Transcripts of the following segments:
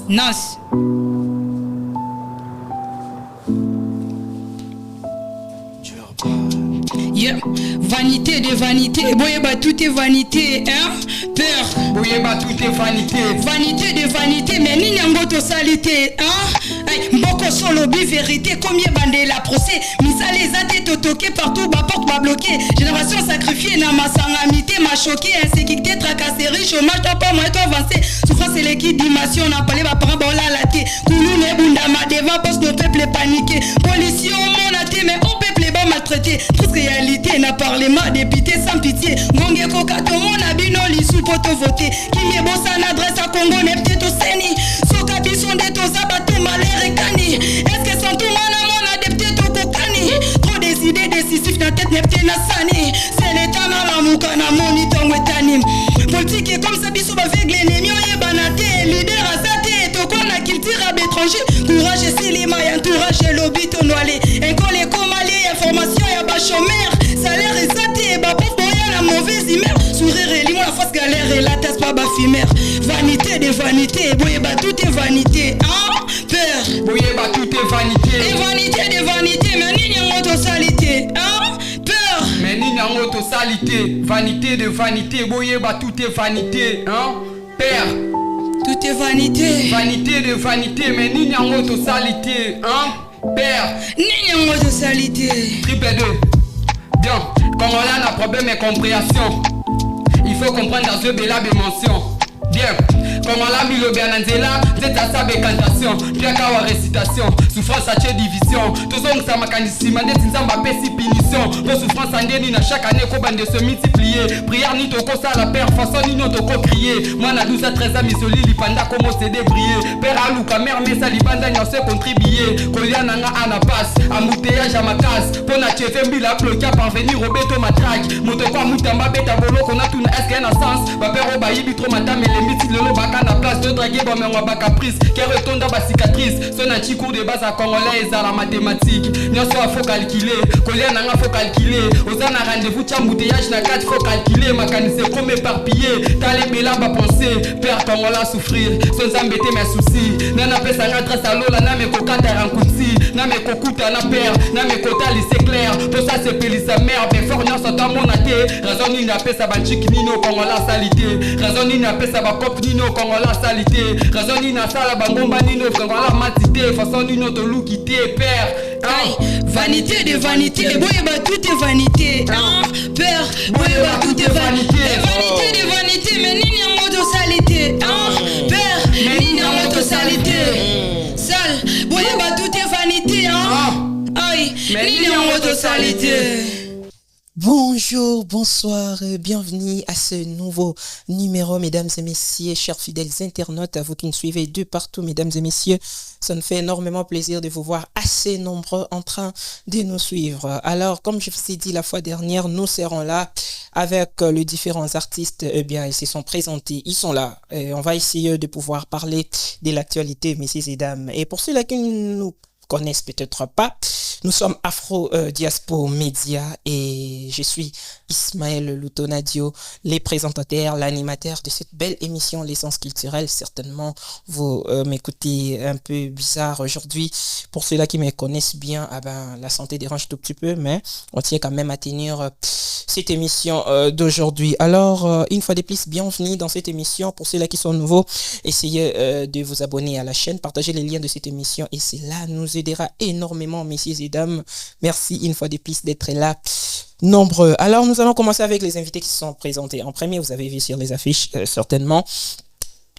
Nas. Yeah. Vanité de vanité, boyeba tout est vanité, hein? Peur. Boyeba tout est vanité. Vanité de vanité, mais ni n'yangoto salité, hein? Hey, mboko solo bi vérité, combien bandé la procès? Misa les athées totoqué partout, ma porte m'a bloqué. Génération sacrifiée, na ma sangamité m'a choqué. Insécurité, tracasserie, chômage, t'as pas moi, toi avancé. Souffrance et l'équidimation, n'a pas les parents, bon la laté. Koulou ne bunda ma deva, poste nos peuples paniqués. Policiers, on a té, mais on peuple est bon maltraité. Toute réalité, n'a parlé ma dépité sans pitié. Ngonge kokato, mon abino, l'issou pour te voter. Qui m'est beau, ça n'adresse à Congo, n'est peut-être au Séni. Soka bison de to sabato, malheur et cani. Est-ce que sans tout mon amour, n'a dépté au kokani? Trop des idées décisives, na tête n'est peut-être na sani. C'est l'état, na la mouka, na moni, ton wetanim. Politique est comme ça, bisou, avec l'ennemi, on y banate. Leader à sa tête, au qu'on a qu'il tire à l'étranger. Courage et silima, et entourage et lobby, ton noilé. Un collé comme allié, information, et bas chômeur. Salaire et saté, bah pauvre boyan, la mauvaise humeur. Sourire et limon, la face galère et la tasse pas bafimère. Vanité de vanité, boyeba tout est vanité, hein? Peur. Boyeba tout est vanité. Et vanité de vanité, mais ni n'yangoto salité, hein? Peur. Mais ni n'yangoto salité. Vanité de vanité, boyeba tout est vanité, hein? Père. Tout est vanité. Vanité de vanité, mais ni n'yangoto salité, hein? Père. Ni n'yangoto salité. Triple 2. Bien, quand on a un problème et compréhension, il faut comprendre dans ce bella mention. Bien, quand on a mis le Bernanzela, c'est à sa bécantation, bien qu'à la récitation, souffrance à tchè division, tout ça ça m'a canissima, net in zamba pessi punition, pour souffrance en déni, chaque année qu'on bande de se multiplier, prière ni toko ça la père, façon ni non toko crier, moi na 12 à 13 ans, misoli li panda comme c'est débrier, père à louka, mère mais ça li banda n'y a se contribuer, kolia nanga ana passe, embouteillage à ma casse, pour na tchè mbila bloqué à parvenir au béto matraque, motoko mutamba beta bolo qu'on a tout est-ce qu'il y a un sens, ma père au bailli bitro madame et limite le lo baka na place de draguer bon mais on va caprice qui retombe dans ma cicatrice son anti cours de base à congolais et à la mathématique nyo so faut calculer coller nanga faut calculer aux ana rendez-vous chambouteillage na 4 faut calculer makanise comme éparpillé t'allez bela ba penser père congolais souffrir son zambete mes soucis nana pesa nga trace à lola na me kokata rankuti na me kokuta na père na me kota lycée clair pour ça c'est peli sa mère mais fort nyo so ta monaté raison ni na pesa banchiki nino congolais salité raison ni na pesa ba cop nino congolais salité raison ni na sala bangomba nino congolais matité façon nino to loukité père vanité de vanité boyeba tout est vanité hein père boyeba tout est vanité vanité de vanité mais ni n'yangoto salité hein père ni n'yangoto salité sale boyeba tout est vanité hein aïe ni n'yangoto salité. Bonjour, bonsoir, bienvenue à ce nouveau numéro, mesdames et messieurs, chers fidèles internautes, à vous qui nous suivez de partout, mesdames et messieurs. Ça nous fait énormément plaisir de vous voir assez nombreux en train de nous suivre. Alors, comme je vous ai dit la fois dernière, nous serons là avec les différents artistes. Eh bien, ils se sont présentés, ils sont là. Et on va essayer de pouvoir parler de l'actualité, messieurs et dames. Et pour ceux-là qui nous connaissent peut-être pas, nous sommes Afro Diaspora Media et je suis Ismaël Lutonadio, les présentateurs, l'animateur de cette belle émission L'essence culturelle. Certainement, vous m'écoutez un peu bizarre aujourd'hui. Pour ceux-là qui me connaissent bien, la santé dérange tout petit peu, mais on tient quand même à tenir cette émission d'aujourd'hui. Alors, une fois de plus, bienvenue dans cette émission. Pour ceux-là qui sont nouveaux, essayez de vous abonner à la chaîne, partagez les liens de cette émission et cela nous aidera énormément, messieurs et dames. Merci une fois de plus d'être là nombreux. Alors nous allons commencer avec les invités qui se sont présentés. En premier, vous avez vu sur les affiches certainement.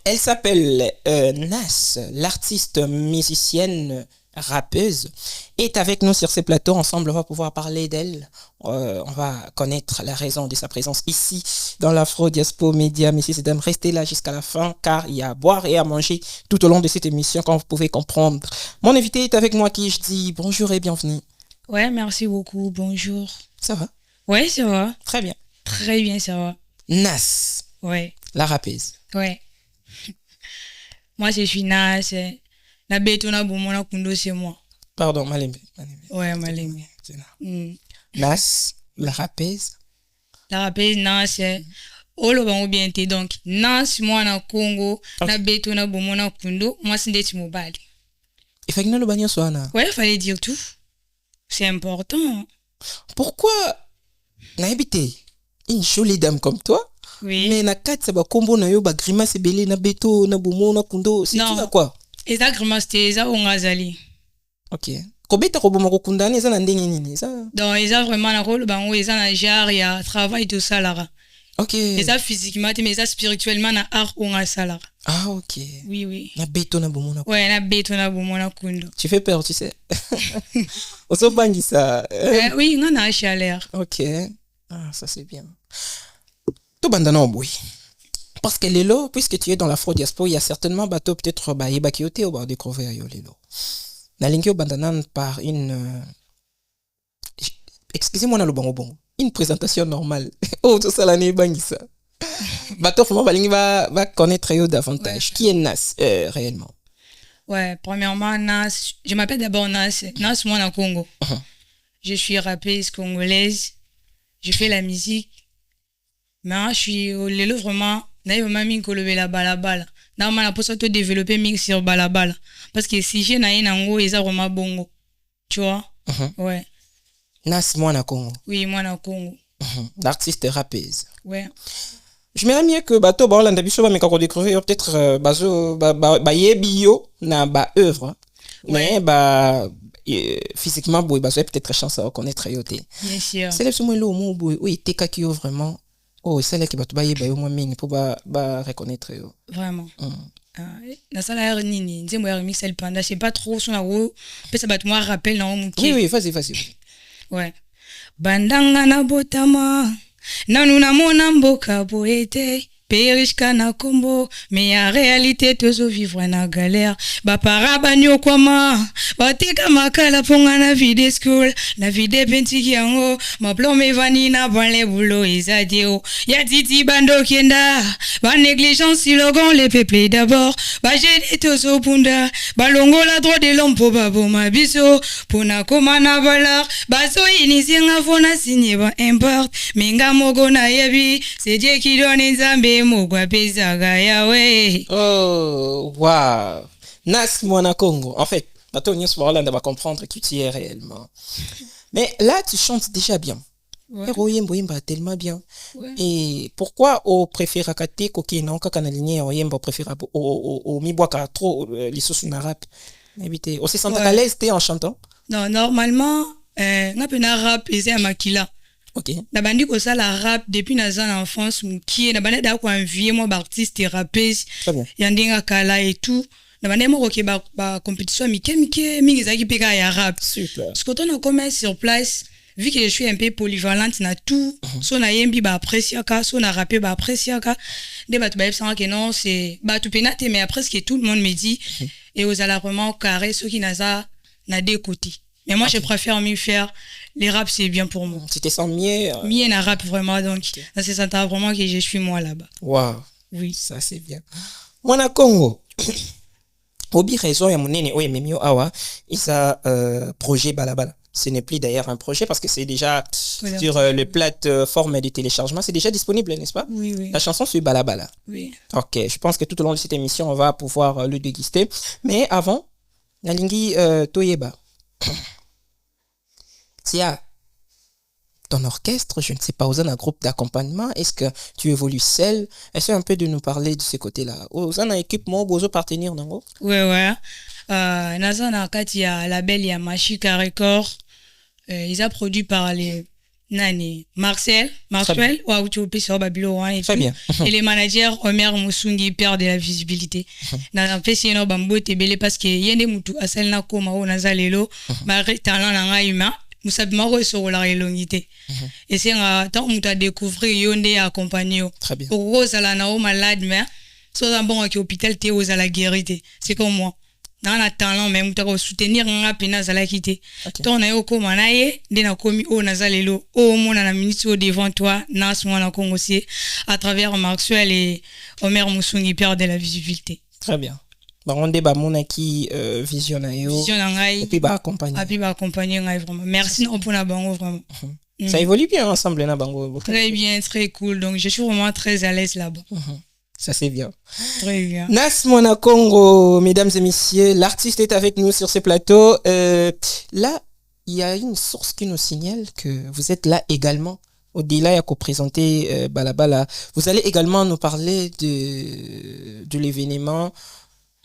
Elle s'appelle Nas, l'artiste musicienne rappeuse, est avec nous sur ce plateau. Ensemble, on va pouvoir parler d'elle. On va connaître la raison de sa présence ici dans l'Afro Diaspora Media. Messieurs et dames, restez là jusqu'à la fin car il y a à boire et à manger tout au long de cette émission, comme vous pouvez comprendre. Mon invité est avec moi qui je dis bonjour et bienvenue. Ouais, merci beaucoup. Bonjour. Ça va? Ouais, ça va. Très bien. Très bien, ça va. Nas. Ouais. La rappeuse. Ouais. Moi, je suis Nas. La bête, on a bon, mon kundo, c'est moi. Pardon, Malembe. Ouais, Malembe. Nas, la rappeuse. La rappeuse, Nas, olo bango bien te donc Nas mwana Congo na beto na bomona kundo moi c'est ndeti mobali. Effectivement le banyo swana. Ouais, fallait dire tout. C'est important. Pourquoi na habité une jolie dame comme toi? Oui. Mais na kati ba kombo na yo ba grimace belé na beto na bomona kundo c'est tu quoi? Eza grimace te eza ongazali. OK. Kobeta ko bomako kundana eza na ndenge nini ça? Donc eza vraiment na rôle bango eza na genre ya travail tout ça là. OK. Eza physiquement mais eza spirituellement na art ongazala. Ah OK. Oui. Na beto na bomona. Ouais, na beto na bomona kundo. Tu fais peur, tu sais. Oso bangi ça. Oui, on a chaleur. OK. Ah, ça c'est bien. To bandana oboui. Parce que lelo, puisque tu es dans l'afro-diaspora, il y a certainement bateau peut-être ba yebakiote au bar découvrir yo lelo. Na linki o bandana par une excusez-moi na lobango bongo. Une présentation normale. Oh, tout ça l'année bangi ça. Bateau vraiment balingi va connaître yo davantage. Ouais. Qui est Nas réellement? Ouais, premièrement Nas, je m'appelle d'abord Nas moi na Congo. Je suis rappeuse congolaise. Je fais la musique. Mais je suis au lelo vraiment naïve mami kolobe la balabala. Na ma na posa to développer mix sur balabala parce que si j'ai na nango eza vraiment bongo. Tu vois? Ouais. Nas moi na Congo. Oui, moi na Congo. L'artiste rappeuse. Ouais. Je me bien que bateau ba Hollande biso ba me ko découvrir peut-être bazo ba yebio na ba œuvre. Mais ba physiquement boy bazo peut-être chance à reconnaître yoté. Bien sûr. C'est le moment là où boy oui te kakio vraiment. Oh, c'est là que bato ba yeba yo moi mingi pour ba reconnaître yo. Vraiment. Na sala nini nzembo ya remix elle panda c'est pas trop son aro peut ça bato moi rappel na muki. Oui, vas-y. Ouais. Bandanga na botama nanu na mona mboka boete perishka na kombo mais en réalité tozo vivre na galère ba para banyo kwama batika makala ponga na vide school na vide pentiki yango ma plombe vani na banle boulot ezadio ya titi bando kenda ba négligence logon les peuples d'abord ba jedi tozo punda ba longo la droit de l'homme po babo mabiso pona komana balar ba so inisinga fona signé ba import minga mogo na yebi c'est Dieu qui donne nzambe. Oh, wow. Nas Mwana Congo. En fait, Antonio Swarland va comprendre qui tu es réellement. Mais là, tu chantes déjà bien. Oyembo tellement bien. Ouais. Et pourquoi au préféré kate koki na onka kanaligné oyembo préféré au mibwaka trop lisosu na rap. Éviter. On se sent à l'aise en chantant? Non, normalement nga pena rap eza makila. OK. Na bandi ko ça la rap depuis naza en enfance qui na bandi da ko envier moi artiste et rappeuse. Ya ndinga kala et tout. Na bandi mo ko ba compétition mike mingi za ki peka ya rap. Super. Parce que quand on commence sur place, vu que je suis un peu polyvalente na tout, so na yembi ba apprécier ka, so na rapper ba apprécier ka. Des batu ba yebsa que non, c'est ba tout penate mais après ce que tout le monde me dit et aux ala vraiment carré ceux qui naza na deux côtés. Mais moi, je préfère mieux faire les raps, c'est bien pour moi. Tu te sens mieux mieux na rap vraiment, donc ça se sent vraiment que je suis moi là-bas. Wow. Oui. Ça, c'est bien. Moi, na Congo, obi raison ya monene oye memio awa, isa projet balabala. Ce n'est plus d'ailleurs un projet parce que c'est déjà sur le plateforme de téléchargement. C'est déjà disponible, n'est-ce pas? Oui. La chanson sur Balabala. Oui. Ok, je pense que tout au long de cette émission, on va pouvoir le déguster. Mais avant, Nalingi Toyeba. Tiens, ton orchestre, je ne sais pas, aux un groupe d'accompagnement, est-ce que tu évolues seul? Essaie un peu de nous parler de ce côté-là. Aux un équipement, aux partenaires, non? Ouais. Nazana Kati ya label ya Mashika Record. Ils ont produit par les Marcel, ou tu peux sur Babylon et très bien. Et les managers Omer Musungi perdent de la visibilité. Dans un fait c'est un bambou tebele parce que yende mutu asel na koma o nazalelo, ma talent na humain, musabima ko sur la relongité. Et c'est un temps mutu à découvrir yonde accompagner. Très bien. Pour ça la na o malade mais so un bon à hôpital té aux à la guérité. C'est comme moi. Dans la talent même tu vas soutenir nga pena zala kité ton na yo koma na ye ndena komi o nazalelo o mona na minute au devant toi Nas Mwana Congo aussi à travers Maxwell et Omer Musungi perd de la visibilité. Très bien. Bah on débat mona qui visionne yo visionne ngai et puis ba accompagner ngai vraiment merci non pour na bango vraiment. Ça évolue bien ensemble, na bango. Très bien, très cool. Donc, je suis vraiment très à l'aise là-bas. Ça, c'est bien. Très bien. Nas Mwana Congo, mesdames et messieurs, l'artiste est avec nous sur ce plateau. Là, il y a une source qui nous signale que vous êtes là également. Au-delà, il y a présenté Balabala. Vous allez également nous parler de l'événement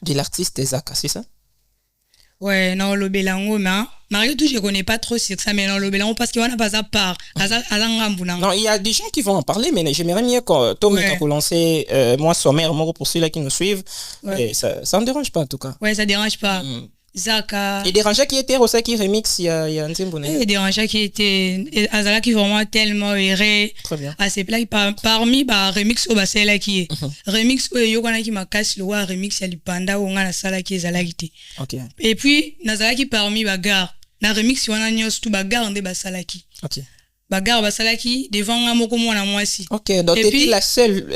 de l'artiste Zaka, c'est ça? Ouais, non, le Bélango, mais Mario, tout, je connais pas trop sur ça, mais non, le Bélango, parce qu'il y en a pas à part. Non, il y a des gens qui vont en parler, mais j'aimerais mieux que Tom ait lancé, moi, sommaire, pour ceux-là qui nous suivent. Et ça ne dérange pas, en tout cas. Ouais, ça dérange pas. Zaka. Et Dérangea qui était aussi qui remix, il y a un Nzembune. Et Dérangea qui était, Azala qui vraiment tellement erré. Très bien. À ces plaques, parmi, bah, remix, au bassin là qui est. Remix, au yokana qui m'a cassé le wa remix, y'a l'ipanda, ou on a la salle qui est zalagité. Ok. Et puis, Nazala qui parmi, bah, gare. La remix, y'a un nyos, tout, bah, gare, on est, bah, salaki. Ok. Bagarre basalaki devant un mot comme moi moi aussi. Ok, donc tu es la seule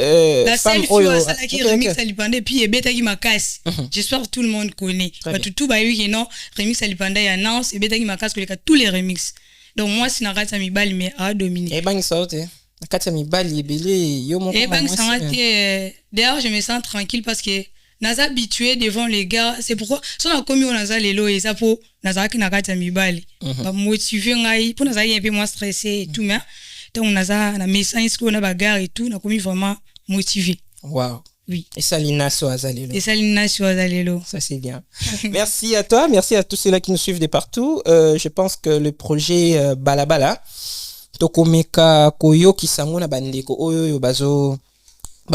femme fille basalaki remix alipanda et puis et beta qui m'a casse. J'espère que tout le monde connaît. Bah tout bah oui non remix alipanda y annonce et beta qui m'a casse que tous les remix. Donc moi si na kata mi bali mais a dominer. Et bang sorte. Na kata mi bali belé yo mon. Et bang ça d'ailleurs je me sens tranquille parce que naza habitué devant les gars, c'est pourquoi si on a commis on naza lelo et ça pour naza qui na kata mi bali. Ba motiver ngai pour naza un peu moins stressé et tout mais donc naza na message qu'on a bagarre et tout na commis vraiment motivé. Wow. Oui. Et Salina Soazalelo. Et Salina Soazalelo. Ça c'est bien. Merci à toi, merci à tous ceux-là qui nous suivent de partout. Je pense que le projet Balabala Tokomeka Koyo Kisango na bandeko oyo bazo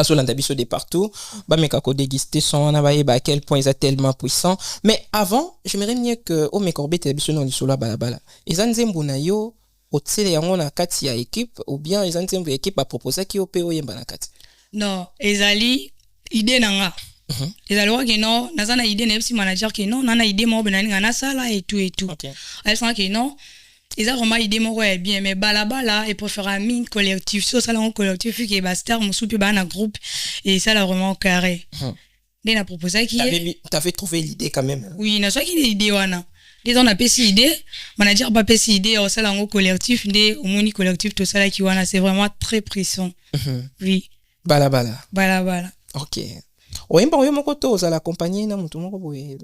landa biso de partout, meka ko déguster son na ba à quel point ils sont tellement puissants. Mais avant, j'aimerais bien que o mekorbe te biso no lisolo Balabala. Ezanzembo na yo otsele yango na kati ya équipe ou bien ezanzembo équipe a proposé ki opeo yemba na kati. Non, ezali idée nanga. Ezali wa que non, nazana idée na FC manager que non, nana idée mo benani ngana sala et tout et tout. Okay. Elle sent que non. Ils ont vraiment idée mon ouais bien mais balabala et pour faire un mine collectif so ça là un collectif qui est bastar mon soupe ba na groupe et ça là vraiment carré. Dès na proposé qui t'avais trouvé l'idée quand même. Oui, na soit qui l'idée wana. Dès on a payé idée, manager pas payé idée au ça là un collectif dès au moni collectif tout ça là qui wana c'est vraiment très pressant. Oui. Balabala. Ok. Oyemba oyo moko to za la compagnie na mutu moko boye.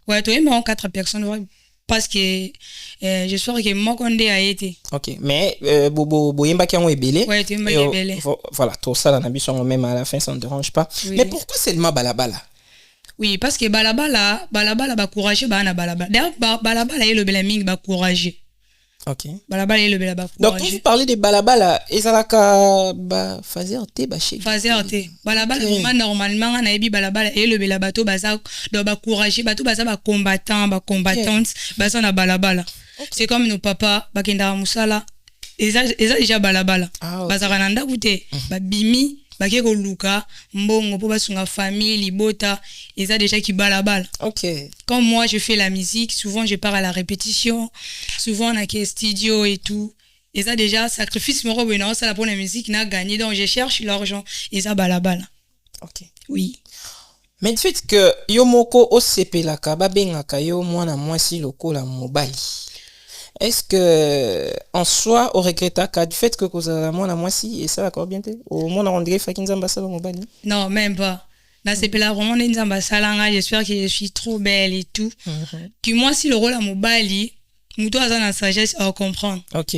Ouais, toi même 4 personnes parce que j'espère que moi condé a été. Ok, mais boyemba qui ont ebele. Ouais, tu m'as ebele. Voilà, tout ça la nabi sont même à la fin ça ne dérange pas. Oui. Mais pourquoi seulement balabala? Oui, parce que balabala ba courager ba na balabala. D'ailleurs balabala est le belaming ba courager. Ok. Balabala est le bela ba courager. Donc quand vous parlez de balabala, ezalaka ba fazer te ba chez. Fazer te. Balabala normalement na ebi balabala est le bela bato baza do ba courager bato baza ba combattant ba combattantes baza na balabala. C'est comme nos papas ba kenda musala. Eza déjà balabala. Baza kananda kute ba bimi bake ko luka mbongo po basunga famille libota eza déjà qui balabala. OK. Quand moi je fais la musique, souvent je pars à la répétition, souvent on a qu'un studio et tout. Et ça déjà sacrifice mon robot non, ça la pour la musique n'a gagné donc je cherche l'argent et ça balabala. OK. Oui. Mais le fait que yo moko osepelaka ba bengaka yo mwana mwasi lokola mobali. Est-ce que en soi au regretta ka du fait que koza mwana mwasi et ça d'accord bien te au monde on dirait fakinzamba sala mobali? Non, même pas. Là c'est là vraiment nzamba salanga, j'espère que je suis trop belle et tout. Que moi si le rôle à mobali, muto azana sagesse à comprendre. OK.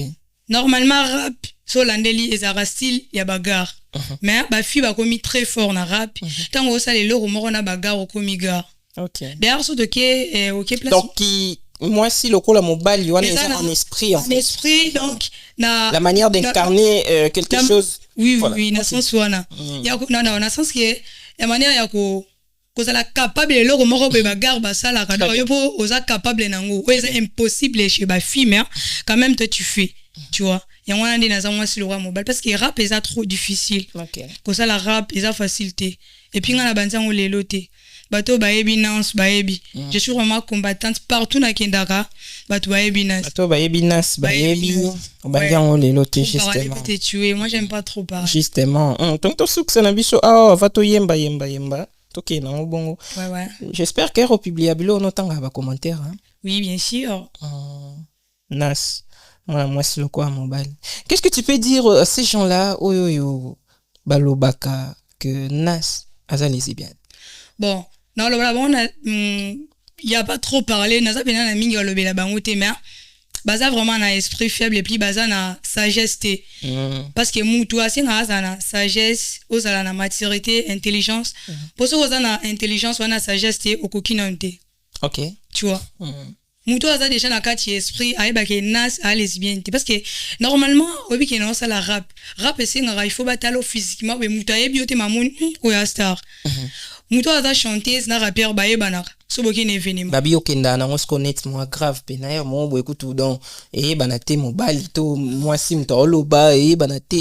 Normalement rap so landeli ezara style ya bagarre. Mais ba fille ba komi très fort na rap. Tango ça les loro moko na bagarre au komi gare. OK. D'ailleurs so de que OK place. Donc qui moi si le rôle à mobile il y a un esprit en fait. Un esprit donc la manière d'incarner quelque chose. Oui voilà. Oui na sens wana. Ya non na sens que la manière ya ko kozala capable le loro moko be bagarre ba sala ka yo po oza capable nango. C'est impossible chez ba fille mais quand même toi tu fais. Tu vois. Il y a un des nazamwa sur le roi mobile parce que rap est trop difficile. OK. Comme ça la rap est facilité. Et puis on a banzan les loté. Bato baebi nance baebi. Je suis vraiment combattante partout na Kendaka. Bato baebi nance. Bato baebi nance baebi. Banzan les loté justement. T'es tué. Moi j'aime pas trop parler. Justement. Donc to succès na biso ah va to yemba. OK na bongo. Ouais. J'espère que republiable on entend ba commentaire hein. Oui, bien sûr. Nas. Moi, c'est le quoi, mon bal. Qu'est-ce que tu peux dire à ces gens-là, Balobaka, que Nas, Aza lesbienne? Bon, non, il n'y a pas trop parlé. Nasa pena na mingi olobe la bango te, mais baza vraiment na esprit faible et puis baza na sagesse te. Parce que moutou asi na aza na sagesse, ozala na maturité, intelligence. Pour ça oza na intelligence ou na sagesse te okoki na te. Ok. Tu vois. Moutou aza déjà na kati esprit aeba ke Nas a lesbienne te parce que normalement obi ke na ça la rap c'est ngara il faut batalo physiquement mais moutou ayebi yote mamoni oya star. Moutou aza chanteuse na rappeur baeba na soboki na événement. Babi okenda na on se connaît moi grave pena mo bo écoute donc et banate mo balito moi sim to loba et banate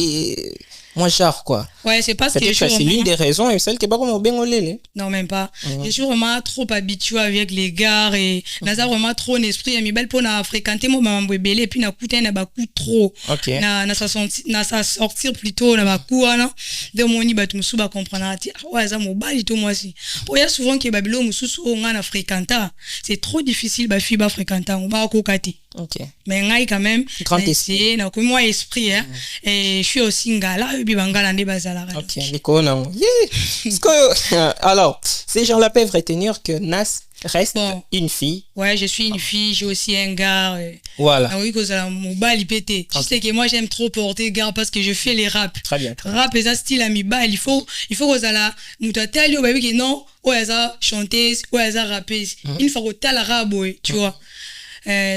moi genre quoi. Ouais, c'est parce que c'est l'une des raisons et celle qui est pas comme ben olele. Non, même pas. Je suis vraiment trop habitué avec les gars et naza vraiment trop un esprit ami belle pour na fréquenter moi mambo belé et puis na couter na ba coup trop. Okay. Na ça sortir plutôt na ba coup ana de moni ba tumusu ba comprendre ati ouais ça mo balito moi si. Pour y a souvent que babilo mususu o nga na fréquenta. C'est trop difficile ba fille ba fréquenta on ba ko kati. OK. Mais ngai quand même grand esprit na ko moi esprit hein et je suis aussi ngala bi bangala nde bazala. OK, alors, ces gens-là peuvent retenir que Nas reste une fille. Ouais, je suis une fille, j'ai aussi un gars. Voilà. Ah oui, que ça mon bal il pétait. Je sais que moi j'aime trop porter gars parce que je fais les raps. Très bien. Rap et ça style ami bal, il faut que ça la nous t'attelle yo baby que non, ouais ça chanteuse, ouais ça rappeuse. Il faut que t'as la rap tu vois.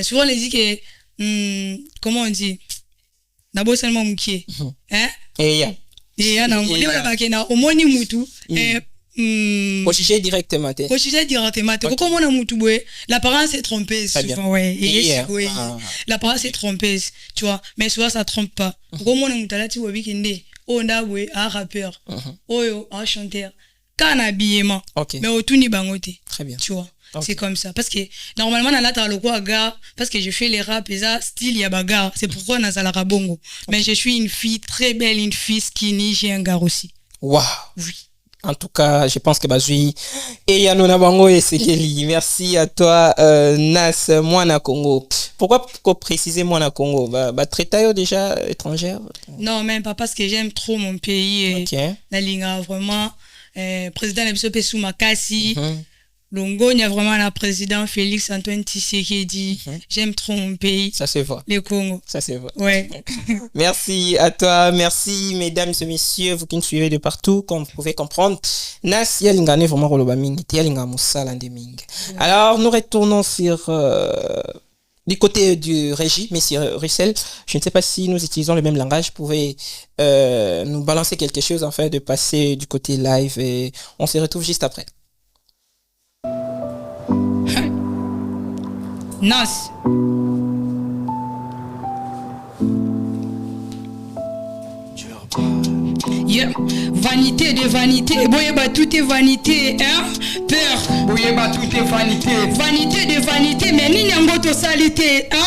Souvent les dit que comment on dit d'abord seulement moukié. Hein? Et yana ngoli bala bakena omoni mutu Ochiché directement. Comment on a mutu boé l'apparence est trompeuse souvent ouais oui l'apparence est trompeuse tu vois mais souvent ça trompe pas comment on a mutu là tu vois bikinde onda boé un rappeur oyo un chanteur quand habillement mais otuni bangote très bien tu vois. C'est comme ça parce que normalement na lata lokwa gars parce que je fais les rap et ça style ya bagarre c'est pourquoi na zala rabongo mais je suis une fille très belle une fille skinny j'ai un gars aussi. Waouh. Oui. En tout cas, je pense que bazui et yanona bango et sekeli. Merci à toi Nas Mwana Congo. Pourquoi préciser Mwana Congo? Bah traitayo déjà étrangère? Non, même pas parce que j'aime trop mon pays et la linga vraiment président Ebiso Pesu Makasi. Longo, il y a vraiment la président Félix Antoine Tshisekedi. J'aime trop mon pays. Ça se voit. Le Congo. Ça se voit. Ouais. Merci à toi. Merci, mesdames et messieurs, vous qui nous suivez de partout. Comme vous pouvez comprendre, Nas Yalingane vraiment roloba mingi. Yalinga musala ndeming. Alors, nous retournons sur du côté du régie, Monsieur Russell. Je ne sais pas si nous utilisons le même langage. Vous pouvez nous balancer quelque chose afin de passer du côté live et on se retrouve juste après. Nas. Yeah. Vanité de vanité, boyeba tout est vanité, hein? Peur. Boyeba tout est vanité. Vanité de vanité, mais ni nyangoto salité, hein?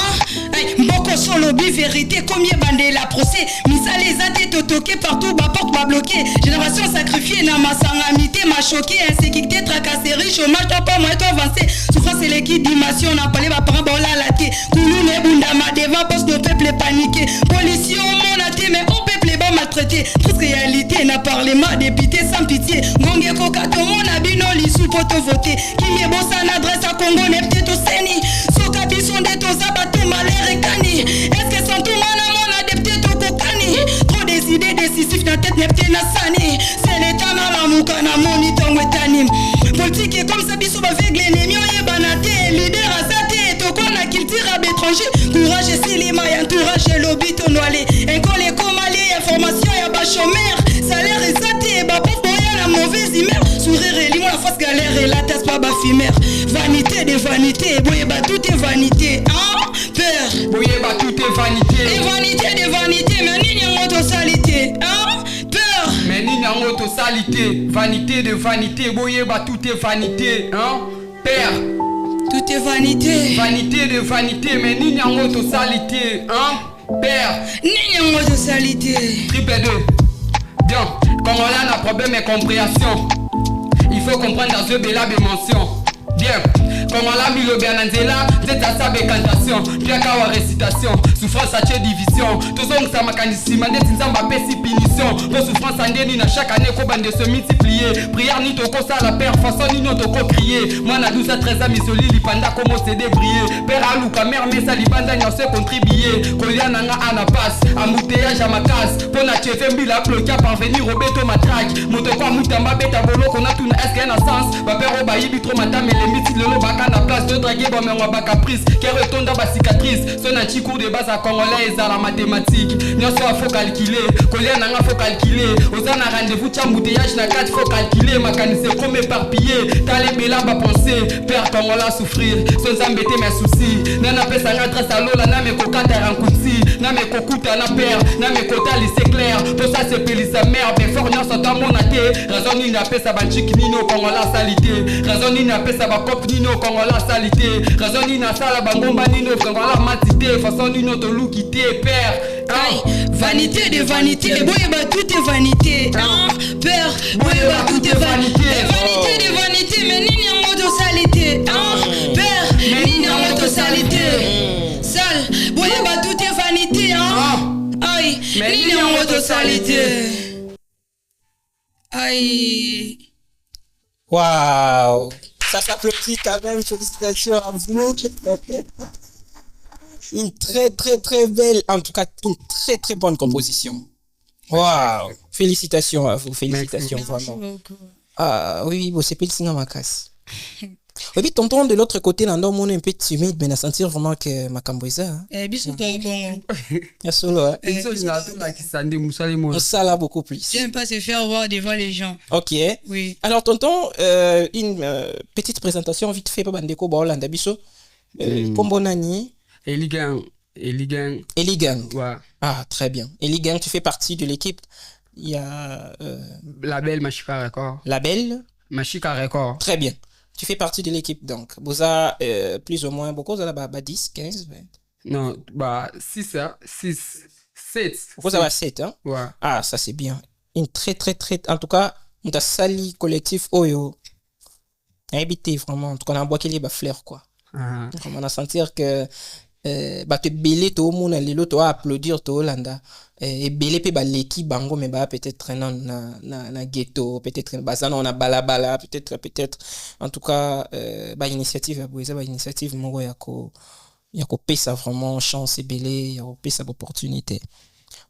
Mboko solo bi vérité, combien bandé la procès, misa les athées totoqué partout, ba porte ba bloqué, génération sacrifiée, na ma sangamité, m'a choqué, insécurité, tracasserie, chômage, t'as pas moi, toi avancé, souffrance et l'équidimation, n'a pas les parents, bon la laté, Koulou ne bundama, devant, poste nos peuples paniqués, policiers, on a té, mais on peuple est bon maltraité, toute réalité, n'a parlé ma député sans pitié, Ngonge Kokato, mon abino, l'issou pour te voter, qui est bon, ça n'adresse à Congo, n'est peut-être au Séni, Sokabi sont des tosas, bateau, malheur et cani, est-ce que sans tout mon amour, n'a des peut-être au Kokani, trop décidé, décisif, na tête, n'est peut-être na sani, c'est l'état, na la mouka, na moni, ton wetanim, politique est comme ça, bisou, avec l'ennemi, on y est banaté, leader à sa tête, au coin, la culture à l'étranger, courage et silima, entourage et lobby, ton noilé, un collé comme allié, information, y'a bas chômeur, salaire et saté, bah pauvre boya, la mauvaise humeur, sourire et limon, la face galère et la tasse, pas bas fumeur, vanité de vanité, boye bah tout est vanité, hein, peur, boye bah tout est vanité, et vanité de vanité, mais ni nyangoto salité, hein, peur, mais ni nyangoto salité, vanité de vanité, boye bah tout est vanité, hein, père. Tout est vanité. Vanité de vanité, mais ni nyangoto salité, hein, père. Ni nyangoto salité. Triple 2. Bien, quand on a un problème de compréhension, il faut comprendre dans ce bel dimension. Bien, kongola milobe na nzela nzeta sa bekantation piaka wa récitation souffrance à tue division tozongisa makanisima ndeti nzamba pesi punition po souffrance andeni na chaque année ko bande se multiplier prière ni toko sala père façon ni toko crier mwana 12 à 13 ans misoli lipanda komo se débrier père aluka mère mesa libanda nyose contribuer kolia nanga ana passe embouteillage à ma casse pona cheve mbila bloqué à parvenir au beto matraque moto kwa mutamba beta boloko na tuna est-ce qu'il y a un sens ba père obayibi trop madame les mythes lelo baka na place de draguer ba menwa ba caprice qui retonda ba cicatrice son anti cours de base à congolais et à la mathématique nyonso faut calculer kolia nanga faut calculer ozana rendez-vous cha embouteillage na 4 faut calculer makanise comme éparpillé tale bela ba penser père congolais souffrir son zambete mes soucis nana pesa ngatra salola na me kokata rankuti na me kokuta na père na me kota lycée clair pour ça c'est peli sa mère mais fort nyonso ta monate raison ni na pesa ba chiki nino congolais salité raison ni na pesa ba cop nino congolais salité raison ni na sala bangomba nino congolais matité façon nino to lukité père vanité de vanité boyeba tout est vanité père boyeba tout est vanité vanité de vanité mais nini yango to salité père nini yango to salité sale boyeba tout est vanité aïe nini yango to salité aïe. Waouh, ça s'applaudit quand même, félicitations à vous. Une très très très belle, en tout cas une très très bonne composition. Waouh, félicitations à vous, félicitations vraiment. Ah oui, bon, c'est pas le signe à ma casse. Et puis tonton de l'autre côté, là, on est un peu timide, mais on a senti vraiment que ma camboisa. Bisous toi bon. Ya solo, hein. Ça là beaucoup plus. J'aime pas se faire voir devant les gens. Ok. Oui. Alors tonton, une petite présentation vite fait pour Bandeko Baolanda Biso. Kombo nani? Eligan. Ouais. Ah, très bien. Eligan, tu fais partie de l'équipe. Il y a Label Machika Record. Label Machika Record. Très bien. Tu fais partie de l'équipe donc. Boza plus ou moins beaucoup ça va 10, 15, 20. Non, bah 6 7. Pourquoi ça va 7 hein? Ouais. Ah, ça c'est bien. Une très très très en tout cas, on t'a sali collectif Oyo. Habité vraiment. En tout cas, on a boit qu'il y a fleur quoi. Donc on a sentir que bah te belé to monde lelo to applaudir to Hollanda et belé pe ba l'équipe bango mais bah peut-être na ghetto peut-être bazana on a balabala peut-être en tout cas bah initiative ya boeza bah initiative moko ya ko pesa vraiment chance et belé ya ko pesa opportunité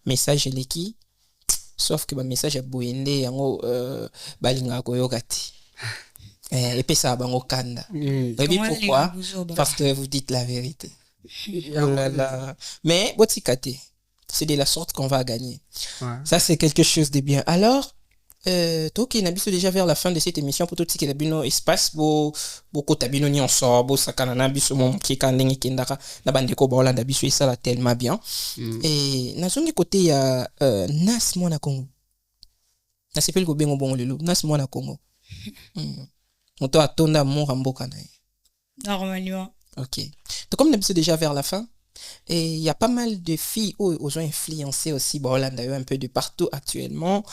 message l'équipe sauf que bah message ya boende yango balinga ko yokati et pesa bango kanda et puis pourquoi parce que vous dites la vérité. Mais c'est de la sorte qu'on va gagner. Ouais. Ça c'est quelque chose de bien. Alors toi qui n'habites déjà vers la fin de cette émission pour tout ce qui est bino espace beaucoup tabino ni ensemble bo sakana na biso mon qui kandenge kindaka na bandeko ba Hollanda biso ça la tellement bien. Et na son côté il y a Nas Mwana Congo. Na sepel go bengo bongo lelo Nas Mwana Congo. On doit attendre mon ramboka na. Normalement. Ok. Donc comme c'est déjà vers la fin, et il y a pas mal de filles aux ont influencé aussi Hollande un peu de partout actuellement.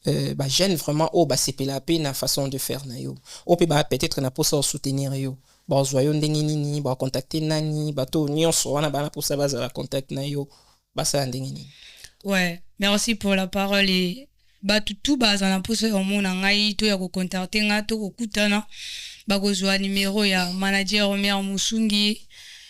Bah j'aime vraiment c'est la peine la façon de faire na yo. Peut-être na pour ça soutenir yo. Bah zoyo ndenge nini, bah contacter nani, bah to nyonso wana bana pour ça la contact na yo. Bah ça ndenge nini. Ouais, merci pour la parole et bah tout bazana pour ça au monde ngai to ya ko contacter nga to ko kutana. Bakozwa numéro ya manager Omer Musungi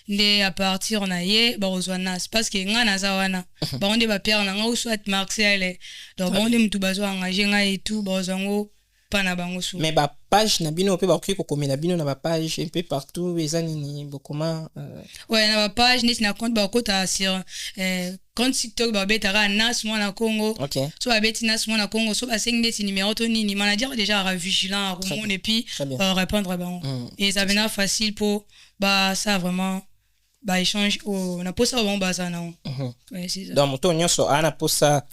nde à partir na ye bakozwa Nas parce que nga naza wana baonde ba père na nga soit Marcel donc baonde mutu bazwa engagé nga et tout bazango pana bango sou mais ba page na bino pe ba ko komela bino na ba page un peu partout ezanini bokoma ouais na ba page net na compte ba kota sur compte TikTok ba betara Nas Mwana Congo. OK. So ba beti Nas Mwana Congo so ba sing des numéro to ni manager déjà vigilant à remonter et puis répondre à bon. Et ça vient facile pour bah ça vraiment bah échange on a posé bon bazar non. Ouais, c'est ça. Donc moto nyonso ana posa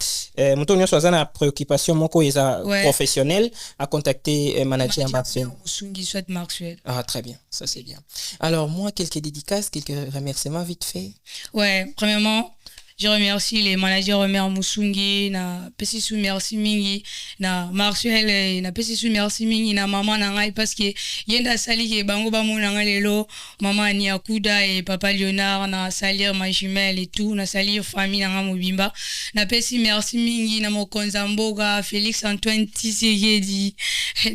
moto nyonso azana préoccupation moko eza professionnel à contacter manager Marcel Musungi soit Marcel. Ah très bien, ça c'est bien. Alors moi quelques dédicaces, quelques remerciements vite fait. Ouais, premièrement je remercie les managers Omer Musungi na pesi sou merci mingi na Marcel na pesi sou merci mingi na maman na ngai parce que yenda sali ke bango ba mona ngai lelo maman ni akuda et papa Léonard na salir ma jumelle et tout na salir famille na mobimba na pesi merci mingi na mokonza mboga Félix Antoine Tshisekedi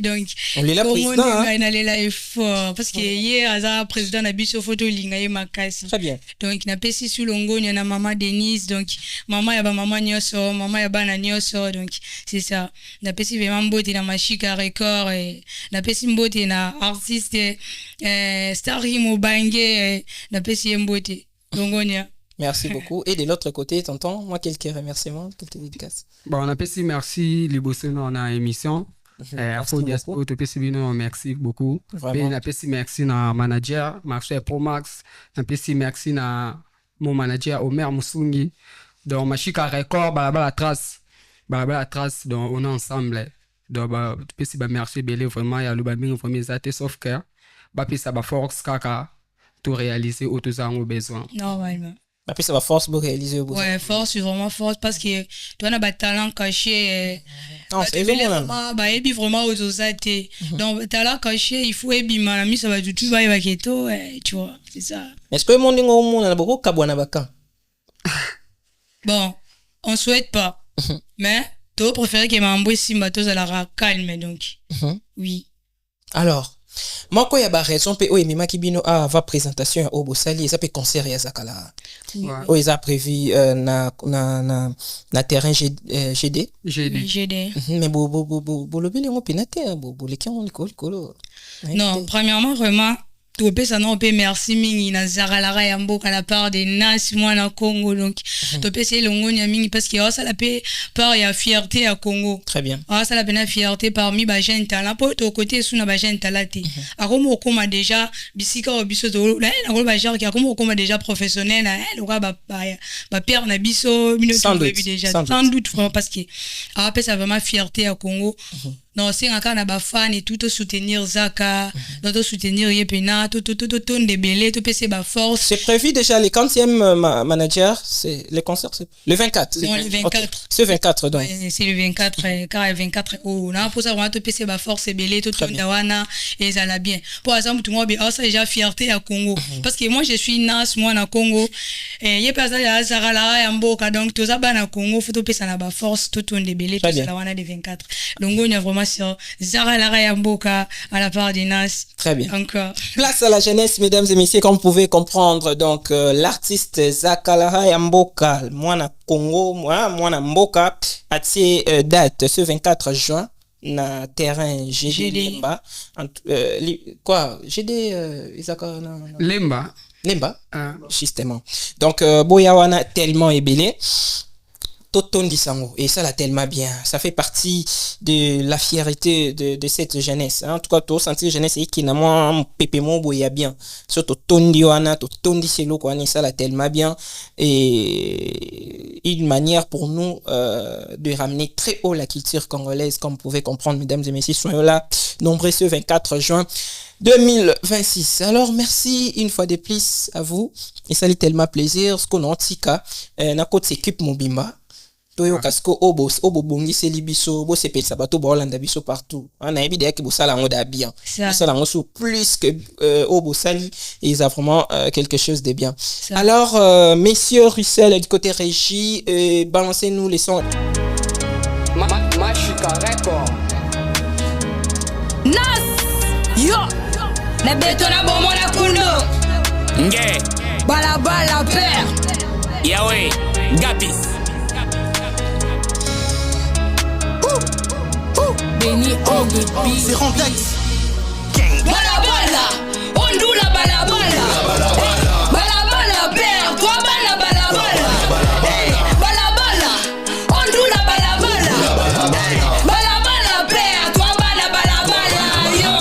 donc on est là président hein na lela effort parce que hier aza président na biso photo linga ye makasi très bien donc na pesi sou longonya na maman Denise donc maman ya ba maman nyoso maman ya bana nyoso donc c'est ça na pesi vraiment mbote na mashika record et na pesi mbote na artiste Starry Mobange na pesi mbote longonya. Merci beaucoup. Et de l'autre côté, tonton, moi quelques remerciements, quelques dédicaces. Bon, on a pesi merci les bossons dans la émission. Afro Diaspora, merci beaucoup. Vraiment. On a pesi merci na manager Marcel Promax, on a pesi merci na mon manager Omer Musungi. Donc mashika record balabala trace donc on est ensemble. Donc pesi merci belé vraiment ya luba mingi vraiment zate sauf que ba pesa ba force kaka tout réaliser auto za ngo besoin. Normalement. Après, ça va force pour réaliser. Ouais, force, c'est vraiment force parce que tu as un talent caché. Non, c'est vraiment. Bah, et puis vraiment aux autres. Donc, talent caché, il faut aimer ma amie, ça va tout va y keto, tu vois, c'est ça. Est-ce que le monde au monde a beaucoup kabwana bakan? Bon, on souhaite pas. Mais, tu préfères que ma amie Simba tous à la calme, donc. Oui. Alors, moi, quand il y a raison, Mima Kibino a va présentation au Bossali, ça peut concert ya zakala. Oh, ils a prévu na terrain GD. Mais bo lobby les pinate, bo les qui ont l'école. Non, premièrement vraiment tout ça non peut merci mingi na zaralara ya mboka à la part des nas moi na Congo donc to peut c'est longonia mingi parce que ça la paix par ya fierté à Congo. Très bien. Ça la peine fierté parmi ba jeune talent pour au côté sous na ba jeune talate. A comme on déjà bisika o biso to là na ba genre qui a comme on déjà professionnel na le ba père na biso déjà sans doute vraiment parce que après ça vraiment fierté à Congo. Non, c'est encore na ba fan et tout soutenir Zaka, tout soutenir Yepena, tout de belé, tout PC ba force. C'est prévu déjà le 40e manager, c'est le concert c'est le 24. Non, le 24. Okay. C'est 24 donc. Ouais, c'est le 24 car le 24 oh, là pour ça vraiment tout PC ba force et belé tout ndawana et ça la bien. Pour exemple tout moi ça déjà fierté à Congo parce que moi je suis nas moi na Congo et yé pas ça ya Sarala ya Mboka donc tout ça ba na Congo faut tout PC na ba force tout de belé tout ndawana de 24. Donc on a vraiment sur Zara Lara Mboka à la part des Nas. Très bien. Encore. Place à la jeunesse, mesdames et messieurs, comme vous pouvez comprendre. Donc, l'artiste Zakalara Mboka, moi na Congo, moi na Mboka, a date ce 24 juin na terrain GD Lemba. Quoi? GD Lemba. Justement. Donc, Boyawana tellement ébélé. Toton Disango. Et ça l'a tellement bien. Ça fait partie de la fierté de cette jeunesse. En tout cas, tout sentir jeunesse et qui n'a moins pépément boya bien. Surtout Toton Diwana, Toton Diselo, quoi. Ça l'a tellement bien. Et une manière pour nous de ramener très haut la culture congolaise, comme vous pouvez comprendre, mesdames et messieurs, soyons là, nombreux ce 24 juin 2026. Alors, merci une fois de plus à vous. Et ça fait tellement plaisir. Ce qu'on a en tika, na côte s'équipe Mobimba. Toyo kasko obo bongi selibiso bo sepel sabato bo Hollande biso partout on a évidemment que bo sala ngo da bien bo sala ngo sous plus que obo sali et ils ont vraiment quelque chose de bien ça. Alors messieurs Russell du côté régie balancez-nous les sons Mashika record Nas yo na beto na bomo na kundo nge bala père yawe gapis Benny on the beat. C'est Randex. Bala, ondula bala. Bala, père, toi bala. Bala, ondula bala. Bala, père, toi bala. Yo.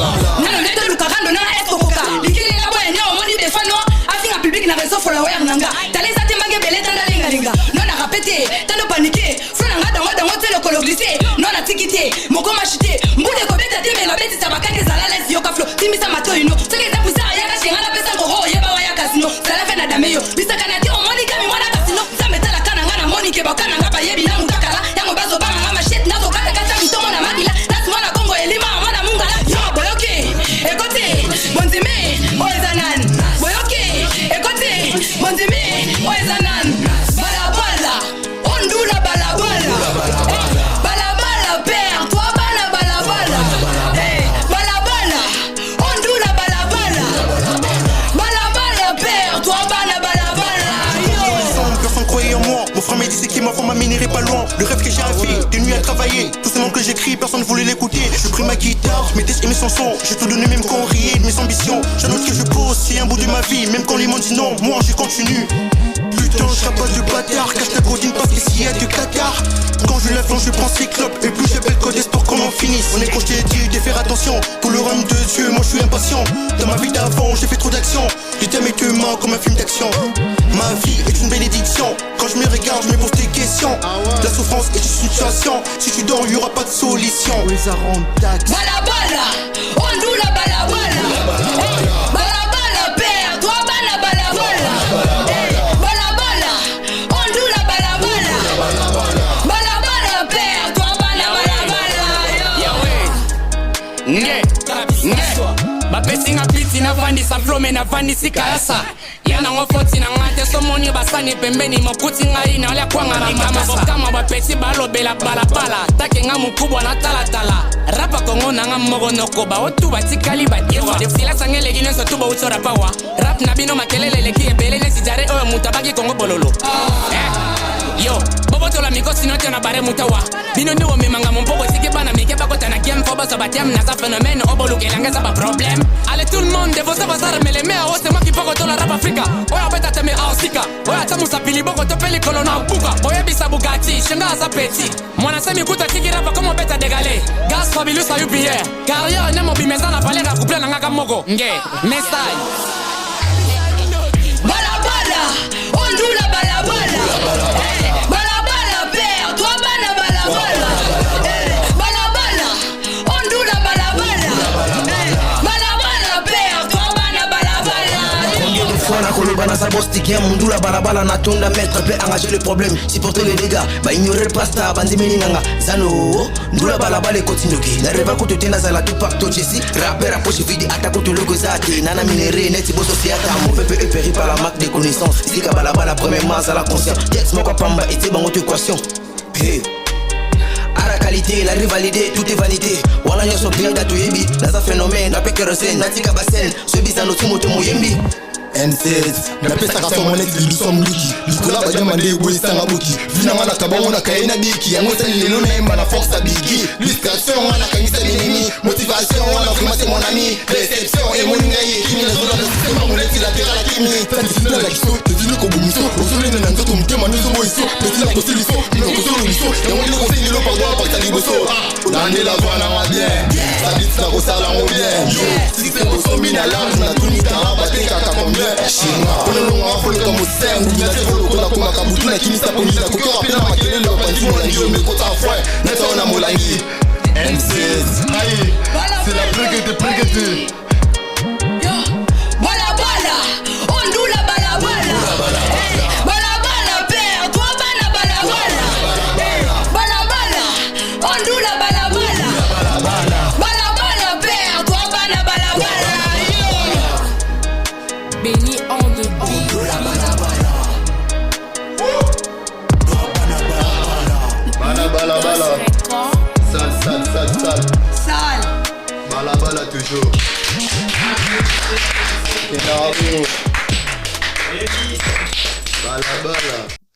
Nano neto lukarando na eskokoka. Likili na boye nyo moni defano. Afinga public na réseau follower nanga. Taleza temage bele tanda linga. Non na rapete, tando paniquer. Franga dango telo kolo glisser. Non na tikité, moko machité. Mbule ko beta teme na beti sabakake zala les yo kaflo. Timisa mato ino. Seke za pusa ya ka shinga na pesa ngoro yeba wa ya kasino. Sala fe na dameyo. Bisa kana ti omoni kami mwana kasino. Sa metala kana qui m'envoie m'amènerait pas loin. Le rêve que j'ai à vie, des nuits à travailler. Tous ces mots que j'écris, personne ne voulait l'écouter. Je pris ma guitare, mes textes et mes chansons. J'ai tout donné même quand on riait de mes ambitions. J'annote que je pose, c'est un bout de ma vie. Même quand les gens disent non, moi je continue. Putain, je serai pas de bâtard, cache ta codine parce qu'ici y'a du cacar. Quand je lève, je prends 6 clopes. Et plus j'appelle code espoir qu'on en finisse. On est quand je t'ai dit de faire attention. Pour le rhum de Dieu, moi je suis impatient. Dans ma vie d'avant, j'ai fait trop d'actions. J'étais mes deux mains comme un film d'action. Ma vie est une bénédiction. Quand je me regarde, je me pose des questions. La souffrance est une situation. Si tu dors, y'aura pas de solution. Bala bala, on do la bala bala. Bala bala, père, toi bala bala bala. Bala bala, on do la bala bala. Bala bala, père, toi bala bala bala. Nge, bapesi nga piti na vandisa flome na vandisi kayasa. Yana ngofoti na ngate somoni basani pembeni mokuti ngai na olia kwanga mama bokama bapesi balobela balabala take nga mukubwa na talatala rapa kongo na nga moko nokoba otuba tikali badewa defila sangele gine so tuba utsora pawa rap na bino makelele leki ebele ne sijare oyo mutabaki kongo bololo yo bobo tola mikosi no tena bare mutawa bino ni womemanga mompoko sike bana mike bakota na game foba so batiam na sa phénomène obolukelanga sa ba problème allez tout le monde de vos savasar mais les meilleurs c'est moi qui poko tola rap Africa oya beta teme ausika oya tamusa pili boko topeli kolona buka oya bisa bugatti shenga sa petit mwana semi kuta kiki rapa como beta degale gas fabilus sa UPR carrière ne mobi meza na valer couple na ngaka moko nge message Bala bala, on do la bala bala. Bala bala, père, toi bala bala bala. Bala bala, on do la bala bala. Bala bala, père, toi bala bala bala. Combien de fois na koloba na sa bostiki ya mundu la balabala na tonda maître peut engager le problème supporter les dégâts ba ignorer le pasta bandimeni nanga zano ndula balabala continuki na reva kutu tena za la tupak to chesi rapper à poche vide attaque kutu logo zati nana minere net boso siata mon peuple est péri par la marque des connaissances zika balabala premièrement à la conscience texte moko pamba était bango équation hey. À la qualité, la rivalité, tout est vanité. Wala nyoso bien da tuyebi, naza phénomène, na pekerosène, natika basen, ce bizano tumoto moyembi. M16 napesaka so mwana libiso mluki likola bajamande eboyisanga boki vina ngana kabango na kaye na biki yango esali lelo nayemba na force ya bigi lustration wana kangisa minimi motivation wana vraiment c'est mon ami déception emoni ngai ekimi nazola na système moleti latéral akimi traditionnel la kiso tezili kobumiso osolene na nzoto motema nyonso boyiso pesi na kosiliso bino kosololiso yango ndeko osengelo pardon aparta liboso nandela vananga bien sabit na kosalango bien système osomi na lange na tumitanga batekaka combien Shinga, on a volé comme au sein, ou bien c'est volé comme la comaka boutuna qui m'a pondu la coquille rappelée à ma gueule, le bandit molangi, mais quand t'as fouet, n'est-ce qu'on a molangi M16, aïe, c'est la préguette. Bala bala, on do la bala bala. Bala bala, père, toi bala bala bala. Bala bala, on do la bala bala. Bala bala, père, toi bala bala bala. Béni en de Bala sale bala toujours bala